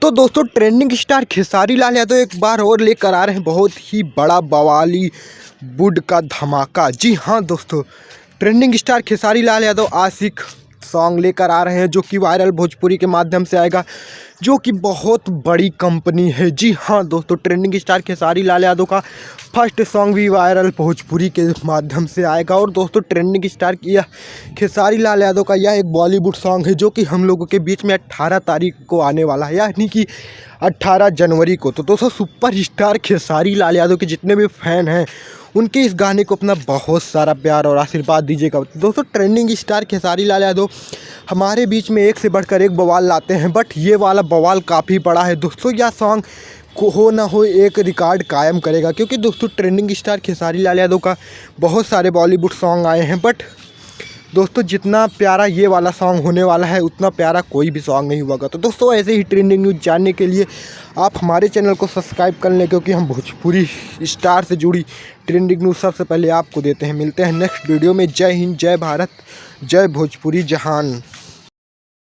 तो दोस्तों trending star Khesari Lal Yadav एक बार और लेकर आ रहे हैं बहुत ही बड़ा बवाली वुड का धमाका। जी हाँ दोस्तों, ट्रेंडिंग स्टार खेसारी लाल यादव आशिक सॉन्ग लेकर आ रहे हैं जो कि वायरल भोजपुरी के माध्यम से आएगा, जो कि बहुत बड़ी कंपनी है। जी हाँ दोस्तों, ट्रेंडिंग स्टार खेसारी लाल यादव का फर्स्ट सॉन्ग भी वायरल भोजपुरी के माध्यम से आएगा। और दोस्तों ट्रेंडिंग स्टार की यह खेसारी लाल यादव का यह एक बॉलीवुड सॉन्ग है जो कि हम लोगों के बीच में 18 तारीख को आने वाला है, यानी कि 18 जनवरी को। तो दोस्तों सुपर स्टार खेसारी लाल यादव के जितने भी फैन हैं उनके इस गाने को अपना बहुत सारा प्यार और आशीर्वाद दीजिएगा। दोस्तों ट्रेंडिंग स्टार खेसारी लाल यादव हमारे बीच में एक से बढ़कर एक बवाल लाते हैं, बट ये वाला बवाल काफ़ी बड़ा है दोस्तों। यह सॉन्ग को हो ना हो एक रिकॉर्ड कायम करेगा, क्योंकि दोस्तों ट्रेंडिंग स्टार खेसारी लाल यादव का बहुत सारे बॉलीवुड सॉन्ग आए हैं, बट दोस्तों जितना प्यारा ये वाला सॉन्ग होने वाला है उतना प्यारा कोई भी सॉन्ग नहीं होगा। तो दोस्तों ऐसे ही ट्रेंडिंग न्यूज़ जानने के लिए आप हमारे चैनल को सब्सक्राइब कर लें, क्योंकि हम भोजपुरी स्टार से जुड़ी ट्रेंडिंग न्यूज़ सबसे पहले आपको देते हैं। मिलते हैं नेक्स्ट वीडियो में। जय हिंद, जय भारत, जय भोजपुरी जहान।